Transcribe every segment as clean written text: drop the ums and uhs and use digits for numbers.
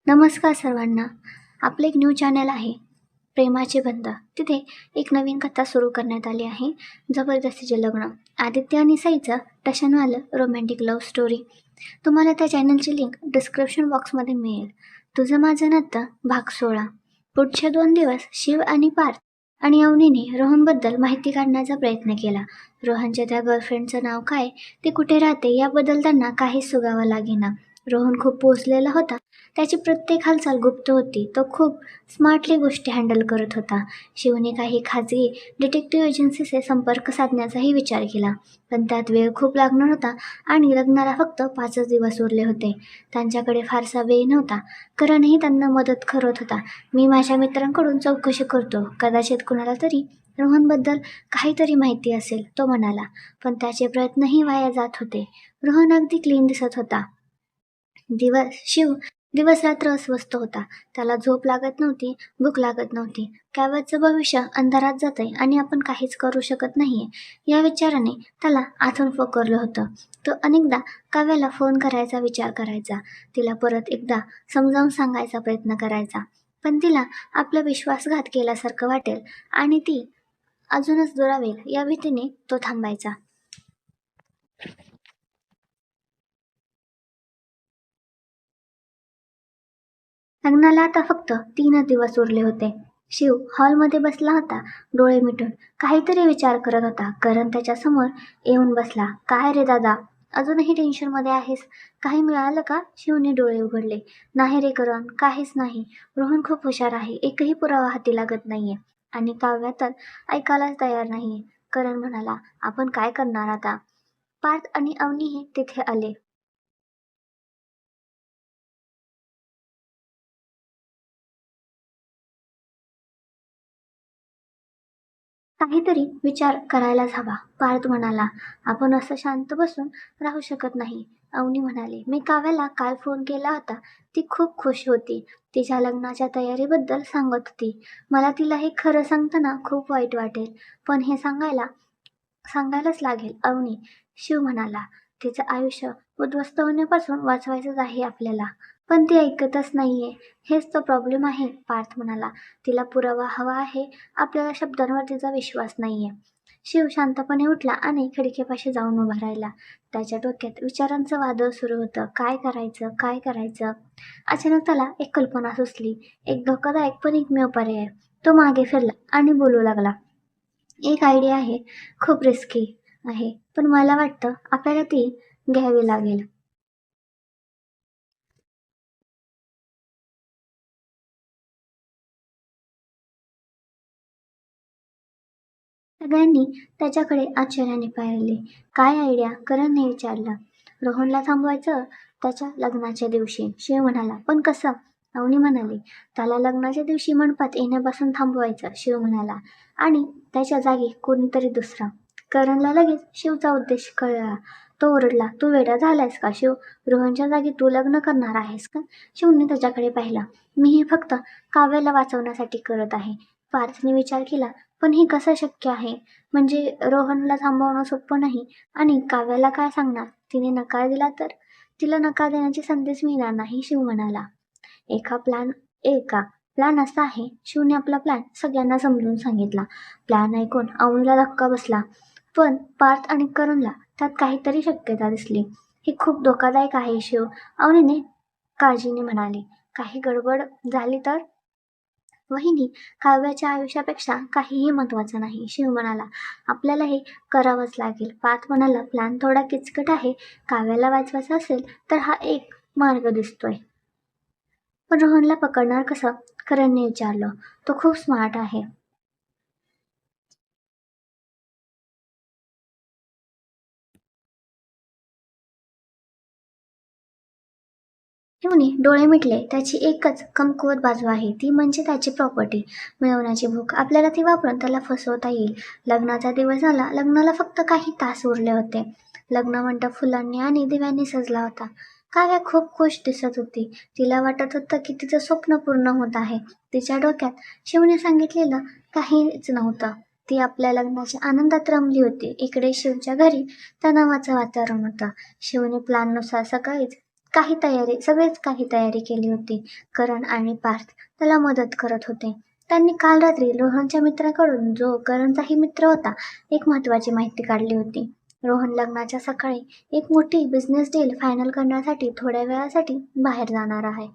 नमस्कार सर्वांना. आपलं एक न्यू चॅनल आहे प्रेमाचे बंध. तिथे एक नवीन कथा सुरू करण्यात आली आहे, जबरदस्तीचे लग्न. आदित्य आणि साईचं टशनवालं रोमॅन्टिक लव्ह स्टोरी. तुम्हाला त्या चॅनलची लिंक डिस्क्रिप्शन बॉक्समध्ये मिळेल. तुझं माझं नातं भाग 16. पुढचे 2 दिवस शिव आणि पार्थ आणि अवनीने रोहनबद्दल माहिती काढण्याचा प्रयत्न केला. रोहनच्या त्या गर्लफ्रेंडचं नाव काय, ते कुठे राहते याबद्दल त्यांना काहीच सुगावं लागेना. रोहन खूप पोचलेला होता. त्याची प्रत्येक हालचाल गुप्त होती. तो खूप स्मार्टली गोष्टी हँडल करत होता. शिवने काही खाजगी डिटेक्टिव्ह एजन्सीचे संपर्क साधण्याचाही विचार केला, पण त्यात वेळ खूप लागणार होता आणि लग्नाला फक्त 5च दिवस उरले होते. त्यांच्याकडे फारसा वेळ नव्हता. करणही त्यांना मदत करत होता. मी माझ्या मित्रांकडून चौकशी करतो, कदाचित कुणाला तरी रोहनबद्दल काहीतरी माहिती असेल, तो म्हणाला. पण त्याचे प्रयत्नही वाया जात होते. रोहन अगदी क्लीन दिसत होता. शिव दिवस रात्र अस्वस्थ होता. त्याला झोप लागत नव्हती, भूक लागत नव्हती. काव्याचं भविष्य अंधारात जातंय आणि आपण काहीच करू शकत नाहीये या विचाराने त्याला आतून पोखरलं होतं. तो अनेकदा काव्याला फोन करायचा विचार करायचा, तिला परत एकदा समजावून सांगायचा प्रयत्न करायचा, पण तिला आपला विश्वासघात केल्यासारखं वाटेल आणि ती अजूनच दुरावेल या भीतीने तो थांबायचा. लग्नाला आता फक्त 3च दिवस उरले होते. शिव हॉलमध्ये बसला होता, डोळे मिटून काहीतरी विचार करत होता. करण त्याच्यासमोर येऊन बसला. काय रे दादा, अजूनही टेन्शनमध्ये आहेस? काही मिळालं का? शिवने डोळे उघडले. नाही रे करण, काहीच नाही. रोहन खूप हुशार आहे, एकही पुरावा हाती लागत नाहीये आणि काव्या तर ऐकायलाच तयार नाहीये. करण म्हणाला. आपण काय करणार आता? पार्थ आणि अवनीही तिथे आले. काहीतरी विचार करायलाच हवा, पार्थ म्हणाला. आपण असं शांत बसून राहू शकत नाही. अवनी म्हणाले. मी काव्याला काल फोन केला होता. ती खूप खुश होती. तिच्या लग्नाच्या तयारीबद्दल सांगत होती. मला तिला हे खरं सांगताना खूप वाईट वाटेल, पण हे सांगायलाच लागेल अवनी, शिव म्हणाला. तिचं आयुष्य उद्ध्वस्त होण्यापासून वाचवायचंच आहे आपल्याला, पण ती ऐकतच नाहीये. हेच तो प्रॉब्लेम आहे, पार्थ म्हणाला. तिला पुरावा हवा आहे, आपल्याला शब्दांवर तिचा विश्वास नाहीये. शिव शांतपणे उठला आणि खिडकीपाशी जाऊन उभा राहिला. त्याच्या डोक्यात विचारांचं वादळ सुरू होतं. काय करायचं, काय करायचं? अचानक त्याला एक कल्पना सुचली, एक धोकादायक पण एकमेव पर्याय. तो मागे फिरला आणि बोलू लागला. एक आयडिया आहे, खूप रिस्की आहे, पण मला वाटतं आपल्याला ती घ्यावी लागेल. सगळ्यांनी त्याच्याकडे आश्चर्याने पाहिले. काय आयडिया? करणने विचारलं. रोहनला थांबवायचं त्याच्या लग्नाच्या दिवशी, शिव म्हणाला. पण कसं? अवनी म्हणाली. त्याला लग्नाच्या दिवशी मंडपात येण्यापासून थांबवायचं, शिव म्हणाला, आणि त्याच्या जागी कोणीतरी दुसरा. करणला लगेच शिवचा उद्देश कळला. तो ओरडला. तू वेडा झालायस का शिव? रोहनच्या जागी तू लग्न करणार आहेस का? शिवने त्याच्याकडे पाहिला. मी हे फक्त काव्याला वाचवण्यासाठी करत आहे. पार्थने विचार केला. पण हे कसं शक्य आहे? म्हणजे रोहनला थांबवणं सोपं नाही. आणि काव्याला काय सांगणार? तिने नकार दिला तर? तिला नकार देण्याची संधीच मिळणार नाही, शिव म्हणाला. एका प्लॅन असा आहे. शिवने आपला प्लॅन सगळ्यांना समजून सांगितला. प्लॅन ऐकून अवनीला धक्का बसला, पण पार्थ आणि करणला त्यात काहीतरी शक्यता दिसली. हे खूप धोकादायक आहे शिव, अवनीने काळजीने म्हणाले. काही गडबड झाली तर? वहिनी, काव्याच्या आयुष्यापेक्षा काहीही महत्वाचं नाही, शिव म्हणाला. आपल्याला हे करावंच लागेल. पार्थ म्हणाला. प्लॅन थोडा किचकट आहे. काव्याला वाचवायचं असेल तर हा एक मार्ग दिसतोय. पण रोहनला पकडणार कसं? करणने विचारलं. तो खूप स्मार्ट आहे. शिवने डोळे मिटले. त्याची एकच कमकुवत बाजू आहे, ती म्हणजे त्याची प्रॉपर्टी मिळवण्याची भूक. आपल्याला ती वापरून त्याला फसवता येईल. लग्नाचा दिवस झाला. लग्नाला फक्त काही तास उरले होते. लग्न मंडप फुलांनी आणि दिव्यांनी सजला होता. काव्या खूप खुश दिसत होती. तिला वाटत होतं की तिचं स्वप्न पूर्ण होत आहे. तिच्या डोक्यात शिवने सांगितलेलं काहीच नव्हतं. ती आपल्या लग्नाच्या आनंदात रमली होती. इकडे शिवच्या घरी तणावाचं वातावरण होतं. शिवने प्लॅननुसार सकाळीच सगळेच काही तयारी केली होती. करण आणि पार्थ त्याला मदत करत होते. त्यांनी काल रात्री रोहनच्या मित्राकडून, जो करणचाही मित्र होता, एक महत्त्वाची माहिती काढली होती. रोहन लग्नाच्या सकाळी एक मोठी बिझनेस डील फायनल करण्यासाठी थोड्या वेळासाठी बाहेर जाणार आहे.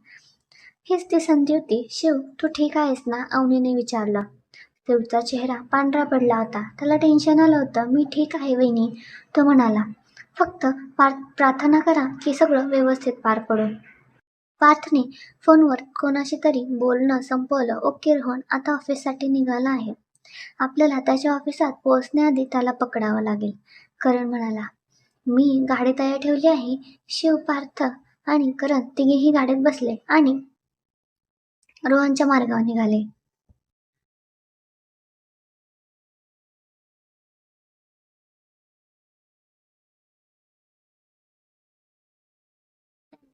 हीच ती संधी होती. शिव, तू ठीक आहेस ना? अवनीने विचारलं. शिवचा चेहरा पांढरा पडला होता. त्याला टेन्शन आलं होतं. मी ठीक आहे वहिनी, तो म्हणाला. फक्त प्रार्थना करा की सगळं व्यवस्थित पार पडो. पार्थने फोनवर कोणाशी तरी बोलणं संपवलं. ओके रोहन, आता ऑफिससाठी निघाला आहे. आपल्याला त्याच्या ऑफिसात पोहोचण्याआधी त्याला पकडावं लागेल. करण म्हणाला. मी गाडी तयार ठेवली आहे. शिव, पार्थ आणि करण तिघेही गाडीत बसले आणि रोहनच्या मार्गावर निघाले.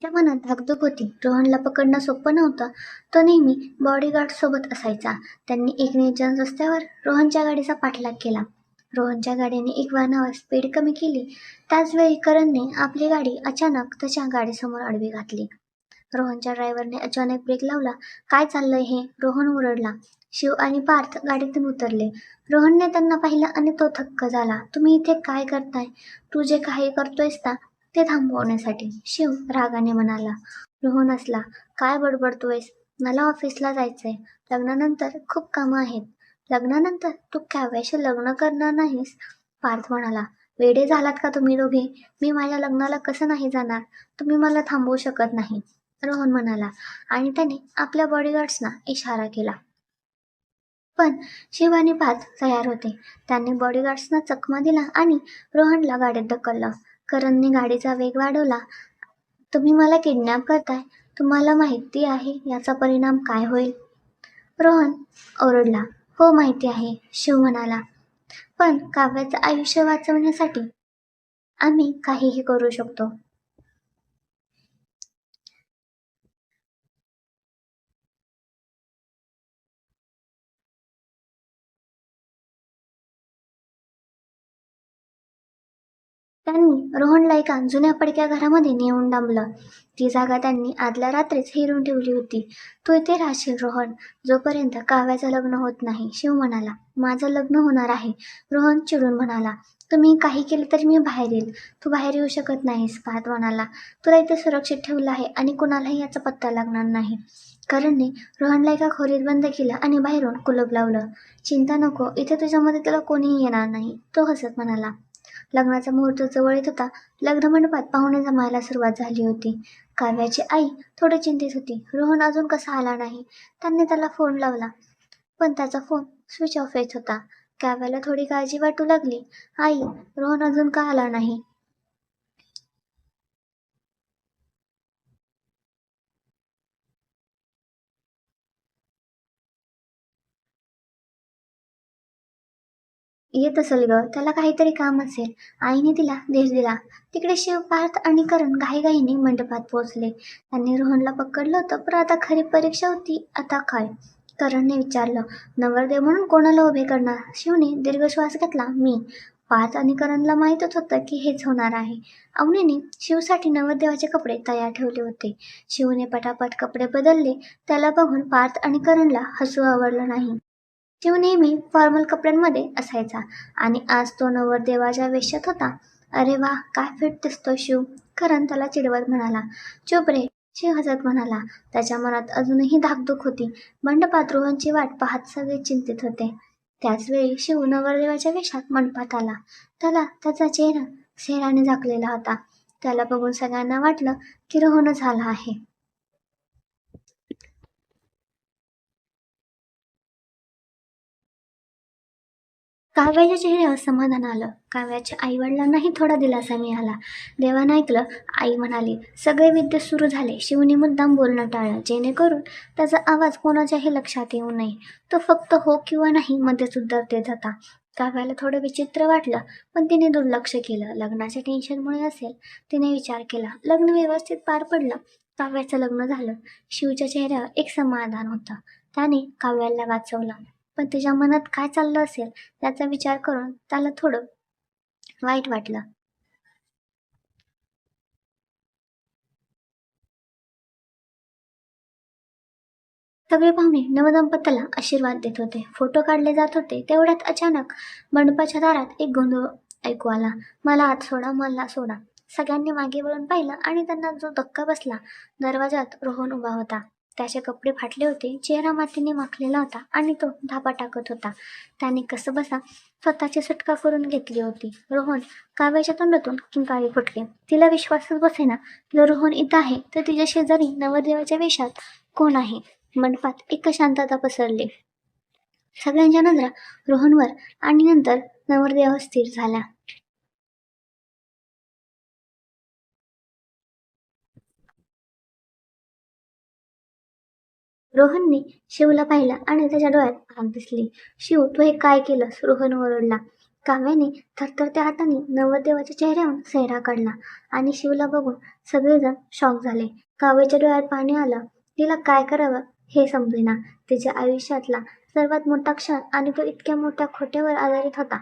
त्या मनात धाकधूक होती. रोहनला पकडणं सोपं नव्हतं. तो नेहमी बॉडीगार्ड सोबत असायचा. त्यांनी एक निर्जन रस्त्यावर रोहनच्या गाडीचा पाठलाग केला. रोहनच्या गाडीने एक वाहनावर स्पीड कमी केली. त्याच वेळी करणने आपली गाडी अचानक त्याच्या गाडीसमोर आडवी घातली. रोहनच्या ड्रायव्हरने अचानक ब्रेक लावला. काय चाललंय हे? रोहन ओरडला. शिव आणि पार्थ गाडीतून उतरले. रोहनने त्यांना पाहिलं आणि तो थक्क झाला. तुम्ही इथे काय करताय? तू जे काही करतोयस ना, ते थांबवण्यासाठी, शिव रागाने म्हणाला. रोहन हसला. काय बडबडतोयस? मला ऑफिसला जायचंय. लग्नानंतर खूप कामं आहेत. लग्नानंतर तू काव्याशी लग्न करणार नाहीस? पार्थ म्हणाला. वेडे झालात का तुम्ही दोघे? मी माझ्या लग्नाला कसं नाही जाणार? तुम्ही मला थांबवू शकत नाही, रोहन म्हणाला आणि त्याने आपल्या बॉडीगार्ड्सना इशारा केला. पण शिव आणि पार्थ तयार होते. त्यांनी बॉडीगार्ड्सना चकमा दिला आणि रोहनला गाडीत ढकललं. करणने गाडीचा वेग वाढवला. तुम्ही मला किडनॅप करताय. तुम्हाला माहिती आहे याचा परिणाम काय होईल? रोहन ओरडला. हो, माहिती आहे, शिव म्हणाला. पण काव्याचं आयुष्य वाचवण्यासाठी आम्ही काहीही करू शकतो. त्यांनी रोहनला एका जुन्या पडक्या घरामध्ये नेऊन डांबलं. ती जागा त्यांनी आदल्या रात्रीच हेरून ठेवली होती. तू इथे राहशील रोहन, जोपर्यंत काव्याचं लग्न होत नाही, शिव म्हणाला. माझं लग्न होणार आहे, रोहन चिडून म्हणाला. तुम्ही काही केलं तरी मी बाहेर येईल. तू बाहेर येऊ शकत नाहीस, पार्थ म्हणाला. तुला इथे सुरक्षित ठेवलं आहे आणि कुणालाही याचा पत्ता लागणार नाही. करणने रोहनला एका खोलीत बंद केलं आणि बाहेरून कुलूप लावलं. चिंता नको, इथे तुझ्या मदतीला कोणीही येणार नाही, तो हसत म्हणाला. लग्नाचा मुहूर्त जवळ येत होता. लग्नमंडपात पाहुणे जमायला सुरुवात झाली होती. काव्याची आई थोडी चिंतित होती. रोहन अजून कसा आला नाही? त्यांनी त्याला फोन लावला, पण त्याचा फोन स्विच ऑफ येत होता. काव्याला थोडी काळजी वाटू लागली. आई, रोहन अजून का आला नाही? येत असेल ग, त्याला काहीतरी काम असेल, आईने तिला धीर दिला. तिकडे शिव, पार्थ आणि करण घाईघाईने मंडपात पोहोचले. त्यांनी रोहनला पकडलं होतं, पण आता खरी परीक्षा होती. आता काय? करणने विचारलं. नवरदेव म्हणून कोणाला उभे करणार? शिवने दीर्घ श्वास घेतला. मी. पार्थ आणि करणला माहीतच होतं की हेच होणार आहे. अवनीने शिवसाठी नवरदेवाचे कपडे तयार ठेवले होते. शिवने पटापट कपडे बदलले. त्याला बघून पार्थ आणि करणला हसू आवडलं नाही. शिव नेहमी फॉर्मल कपड्यांमध्ये असायचा आणि आज तो नवरदेवाच्या वेशात होता. अरे वा, काय फिट दिसतो शिव, करण त्याला चिडवत म्हणाला. चुप रे, शिव हसत म्हणाला. त्याच्या मनात अजूनही धाकधूक होती. मंडपात रोहनची वाट पाहत सगळे चिंतित होते. त्याच वेळी शिव नवरदेवाच्या वेशात मंडपात आला. त्याला त्याचा चेहरा सेहराने झाकलेला होता. त्याला बघून सगळ्यांना वाटलं की रोहनच आला आहे. काव्याच्या चेहऱ्यावर समाधान आलं. काव्याच्या आईवडिलांनाही थोडा दिलासा मिळाला. देवानं ऐकलं, आई म्हणाली. सगळे विद्युत सुरू झाले. शिवने मुद्दाम बोलणं टाळलं, जेणेकरून त्याचा आवाज कोणाच्याही लक्षात येऊ नये. तो फक्त हो किंवा नाही मध्येच उत्तर देत होता. काव्याला थोडं विचित्र वाटलं, पण तिने दुर्लक्ष केलं. लग्नाच्या टेन्शनमुळे असेल, तिने विचार केला. लग्न व्यवस्थित पार पडलं. काव्याचं लग्न झालं. शिवच्या चेहऱ्यावर एक समाधान होतं. त्याने काव्याला वाचवलं. पण तिच्या मनात काय चाललं असेल त्याचा विचार करून त्याला थोडं वाईट वाटलं. सगळे पाहुणे नवदंपतीला आशीर्वाद देत होते. फोटो काढले जात होते. तेवढ्यात अचानक मंडपाच्या दारात एक गोंधळ ऐकू आला. "मला आत सोडा, मला सोडा." सगळ्यांनी मागे वळून पाहिलं आणि त्यांना जो धक्का बसला, दरवाजात रोहन उभा होता. त्याचे कपडे फाटले होते, चेहरा मातीने माखलेला होता आणि तो धापा टाकत होता. त्याने कसंबसा स्वतःची सुटका करून घेतली होती. रोहन काव्याच्या तोंडातून किंकाळी फुटली. तिला विश्वासच बसेना. जर रोहन इथं आहे, तर तिच्या शेजारी नवरदेवाच्या वेशात कोण आहे? मंडपात एक शांतता पसरली. सगळ्यांच्या नजरा रोहनवर आणि नंतर नवरदेवावर स्थिर झाल्या. रोहनने शिवला पाहिलं आणि त्याच्या डोळ्यात आग दिसली. "शिव, तू हे काय केलंस?" रोहन ओरडला. काव्याने थरथरत्या हाताने नवरदेवाच्या चेहऱ्यावरून चेहरा काढला आणि शिवला बघून सगळेजण शॉक झाले. काव्याच्या डोळ्यात पाणी आलं. तिला काय करावं हे समजेना. तिच्या आयुष्यातला सर्वात मोठा क्षण आणि तो इतक्या मोठ्या खोट्यावर आधारित होता.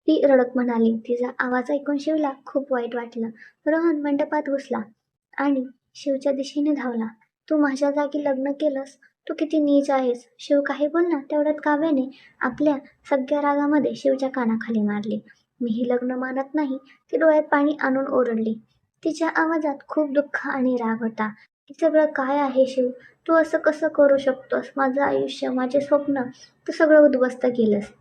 ती रडत म्हणाली. तिचा आवाज ऐकून शिवला खूप वाईट वाटलं. रोहन मंडपात घुसला आणि शिवच्या दिशेने धावला. "तू माझ्या जागी लग्न केलंस? तू किती नीच आहेस." शिव काही बोलला तेवढ्यात काव्याने आपल्या सगळ्या रागामध्ये शिवच्या कानाखाली मारली. "मी हे लग्न मानत नाही." ती डोळ्यात पाणी आणून ओरडली. तिच्या आवाजात खूप दुःख आणि राग होता. "हे सगळं काय आहे शिव? तू असं कसं करू शकतोस? माझं आयुष्य, माझे स्वप्न तू सगळं उद्ध्वस्त केलंस."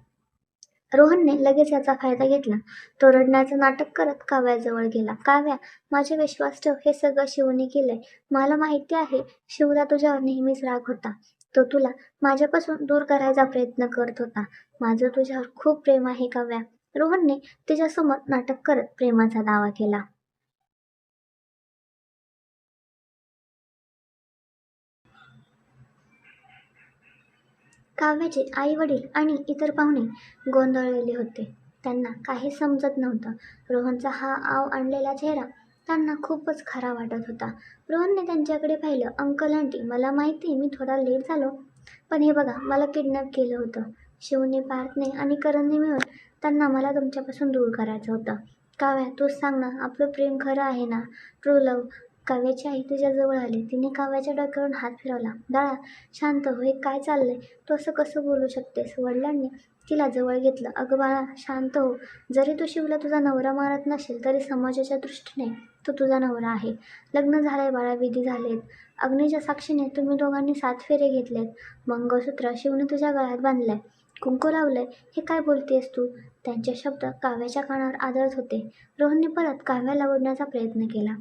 रोहनने लगेच याचा फायदा घेतला. तो रडण्याचं नाटक करत काव्याजवळ गेला. "काव्या, माझे विश्वास ठेव. हे सगळं शिवने केलंय. मला माहिती आहे शिवला तुझ्यावर नेहमीच राग होता. तो तुला माझ्यापासून दूर करायचा प्रयत्न करत होता. माझं तुझ्यावर खूप प्रेम आहे काव्या." रोहनने तिच्यासमोर नाटक करत प्रेमाचा दावा केला. काव्याचे आई-वडील आणि इतर पाहुणे गोंधळलेले होते. त्यांना काहीच समजत नव्हतं. रोहनचा हा आव आणलेला चेहरा त्यांना खूपच खरा वाटत होता. रोहनने त्यांच्याकडे पाहिलं. "अंकल आंटी, मला माहिती मी थोडा लेट झालो, पण हे बघा, मला किडनॅप केलं होतं. शिवने, पार्थने आणि करणने मिळून त्यांना मला तुमच्यापासून दूर करायचं होतं. काव्या, तूच सांग ना, आपलं प्रेम खरं आहे ना? True love." काव्याची आई तिच्याजवळ आली. तिने काव्याच्या डोक्यावरून हात फिरवला. "बाळा, शांत हो. हे काय चाललंय? तू असं कसं बोलू शकतेस?" वडिलांनी तिला जवळ घेतलं. "अगं बाळा, शांत हो. जरी तू शिवला तुझा नवरा मानत नसेल, तरी समाजाच्या दृष्टीने तो तुझा नवरा आहे. लग्न झालंय बाळा, विधी झालेत. अग्नीच्या साक्षीने तुम्ही दोघांनी 7 फेरे घेतलेत. मंगळसूत्र शिवने तुझ्या गळ्यात बांधलंय. कुंकू लावलंय. हे काय बोलतेस तू?" त्यांचे शब्द काव्याच्या कानावर आदळत होते. रोहनने परत काव्याला ओढण्याचा प्रयत्न केला.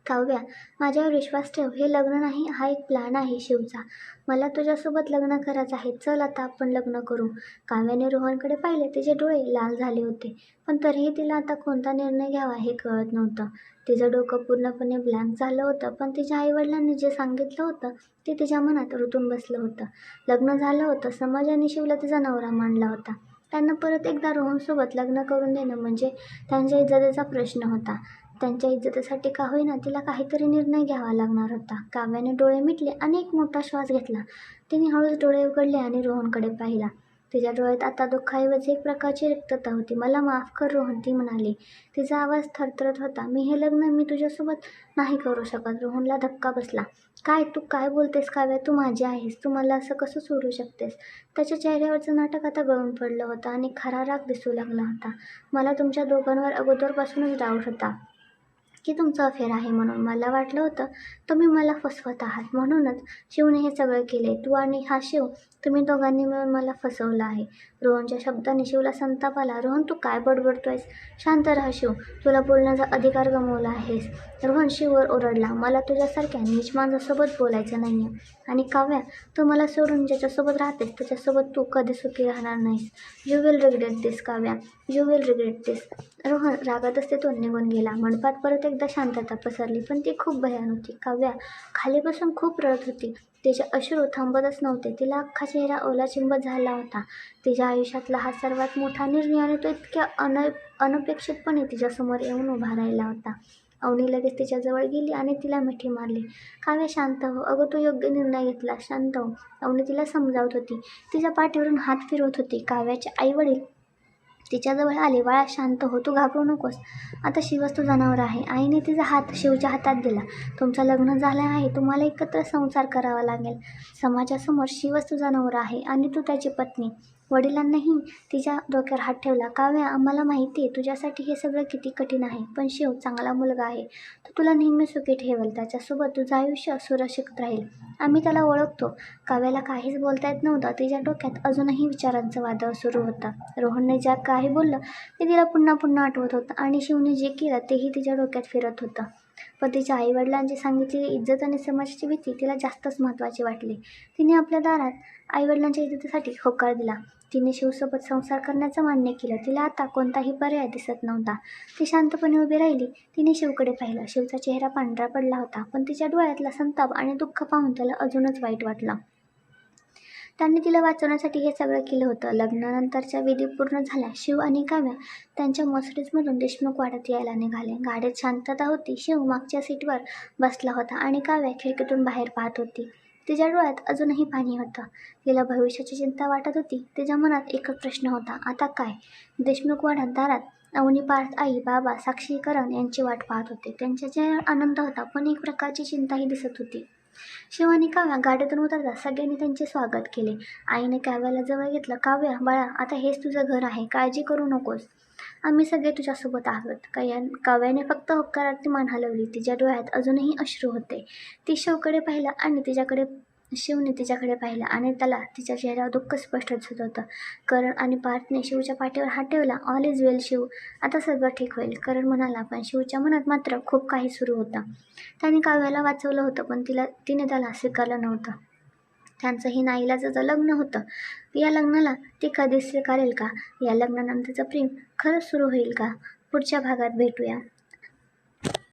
"काव्या, माझ्यावर विश्वास ठेव. हे लग्न नाही, हा एक प्लॅन आहे शिवचा. मला तुझ्यासोबत लग्न करायचं आहे. चल आता आपण लग्न करू." काव्याने रोहनकडे पाहिले. तिचे डोळे लाल झाले होते, पण तरीही तिला आता कोणता निर्णय घ्यावा हे कळत नव्हतं. तिचं डोकं पूर्णपणे ब्लँक झालं होतं. पण तिच्या आईवडिलांनी जे सांगितलं होतं ते तिच्या मनात रुतून बसलं होतं. लग्न झालं होतं. समाजाने शिवला तिचा नवरा मानला होता. त्यांना परत एकदा रोहनसोबत लग्न करून देणं म्हणजे त्यांच्या इज्जतीचा प्रश्न होता. त्यांच्या इज्जतीसाठी का होईना तिला काहीतरी निर्णय घ्यावा लागणार होता. काव्याने डोळे मिटले आणि एक मोठा श्वास घेतला. तिने हळूच डोळे उघडले आणि रोहनकडे पाहिला. तिच्या डोळ्यात आता दुःखाऐवजी एक प्रकारची रिक्तता होती. "मला माफ कर रोहन," ती म्हणाली. तिचा आवाज थरथरत होता. "हे लग्न मी तुझ्यासोबत नाही करू शकत." रोहनला धक्का बसला. "काय तू काय बोलतेस काव्या? तू माझी आहेस. तू मला असं कसं सोडू शकतेस?" त्याच्या चेहऱ्यावरचं नाटक आता गळून पडलं होतं आणि खरा राग दिसू लागला होता. "मला तुमच्या दोघांवर अगोदरपासूनच डाऊट होता की तुमचं अफेअर आहे म्हणून. मला वाटलं होतं तुम्ही मला फसवत आहात. म्हणूनच शिवने हे सगळं केलंय. तू आणि हा शिव, तुम्ही दोघांनी मिळून मला फसवलं आहे." रोहनच्या शब्दांनी शिवला संताप आला. "रोहन, तू काय बडबडतोयस? शांत राहा शिव. तुला बोलण्याचा अधिकार गमावला आहेस." रोहन शिववर ओरडला. "मला तुझ्यासारख्या नीच माणसासोबत बोलायचं नाहीये. आणि काव्या, तू मला सोडून ज्याच्यासोबत राहतेस त्याच्यासोबत तू कधी सुखी राहणार नाहीस. You will regret this Kavya. You will regret this." Rohan रागातच तिथून निघून गेला. मंडपात परत एकदा शांतता पसरली, पण ती खूप भयान होती. काव्या खाली बसून खूप रडत होती. तिचे अश्रू थांबतच नव्हते. तिला अख्खा चेहरा ओलाचिंबत झाला होता. तिच्या आयुष्यातला हा सर्वात मोठा निर्णय आणि तो इतक्या अनपेक्षितपणे तिच्यासमोर येऊन उभा राहिला होता. अवनी लगेच तिच्याजवळ गेली आणि तिला मिठी मारली. "काव्या, शांत हो. अगं, तू योग्य निर्णय घेतलास. शांत हो." अवनी तिला समजावत होती. तिच्या पाठीवरून हात फिरवत होती. काव्याचे आई-वडील तिच्याजवळ आले. बाळा शांत हो, तू घाबरू नकोस. आता शिवच तुझा नवरा आहे. आईने तिचा हात शिवच्या हातात दिला. तुमचं लग्न झालं आहे, तुम्हाला एकत्र संसार करावा लागेल. समाजासमोर शिवच तुझा नवरा आहे आणि तू त्याची पत्नी. वडिलांनाही तिच्या डोक्यावर हात ठेवला. काव्या, आम्हाला माहिती आहे तुझ्यासाठी हे सगळं किती कठीण आहे, पण शिव चांगला मुलगा आहे. तो तुला नेहमी सुखी ठेवेल. त्याच्यासोबत तुझं आयुष्य सुरक्षित राहील. आम्ही त्याला ओळखतो. काव्याला काहीच बोलता येत नव्हतं. तिच्या डोक्यात अजूनही विचारांचं वादळ सुरू होतं. रोहनने ज्या काही बोललं ते तिला पुन्हा पुन्हा आठवत होतं आणि शिवने जे केलं तेही तिच्या डोक्यात फिरत होतं. पण तिच्या आईवडिलांची सांगितलेली इज्जत आणि समाजाची भीती तिला जास्तच महत्त्वाची वाटली. तिने आपल्या दारात आईवडिलांच्या इज्जतीसाठी होकार दिला. तिने शिवसोबत संसार करण्याचं मान्य केलं. तिला आता कोणताही पर्याय दिसत नव्हता. ती शांतपणे उभी राहिली. तिने शिवकडे पाहिलं. शिवचा चेहरा पांढरा पडला होता, पण तिच्या डोळ्यातला संताप आणि दुःख पाहून त्याला अजूनच वाईट वाटलं. त्यांनी तिला वाचवण्यासाठी हे सगळं केलं होतं. लग्नानंतरच्या विधी पूर्ण झाल्या. शिव आणि काव्या त्यांच्या मर्सिडीजमधून देशमुख वाड्यात यायला निघाले. गाडीत शांतता होती. शिव मागच्या सीटवर बसला होता आणि काव्या खिडकीतून बाहेर पाहत होती. तिच्या डोळ्यात अजूनही पाणी होतं. तिला भविष्याची चिंता वाटत होती. तिच्या मनात एकच प्रश्न होता, आता काय? देशमुख वाड्यात दारात अवनी, पार्थ, आई, बाबा, साक्षी, करण यांची वाट पाहत होते. त्यांच्या चेहऱ्यावर आनंद होता, पण एक प्रकारची चिंताही दिसत होती. शिव आणि काव्या गाडीतून उतरताच सगळ्यांनी त्यांचे स्वागत केले. आईने काव्याला जवळ घेतलं. काव्या बाळा, आता हेच तुझं घर आहे. काळजी करू नकोस. आम्ही सगळे तुझ्यासोबत आहोत. काव्याने फक्त होकारार्थी मान हलवली. तिच्या डोळ्यात अजूनही अश्रू होते. ती शिवने तिच्याकडे पाहिलं आणि त्याला तिच्या चेहऱ्यावर दुःख स्पष्ट दिसत होतं. करण आणि पार्थने शिवच्या पाठीवर हात ठेवला. ऑल इज वेल शिव, आता सगळं ठीक होईल, करण म्हणाला. पण शिवच्या मनात मात्र खूप काही सुरू होतं. त्याने काव्याला वाचवलं होतं, पण तिने त्याला स्वीकारलं नव्हतं. त्यांचं हे नाईलाजाचं लग्न होतं. या लग्नाला ती कधी स्वीकारेल का? या लग्नानंतरचं प्रेम खरंच सुरू होईल का? पुढच्या भागात भेटूया.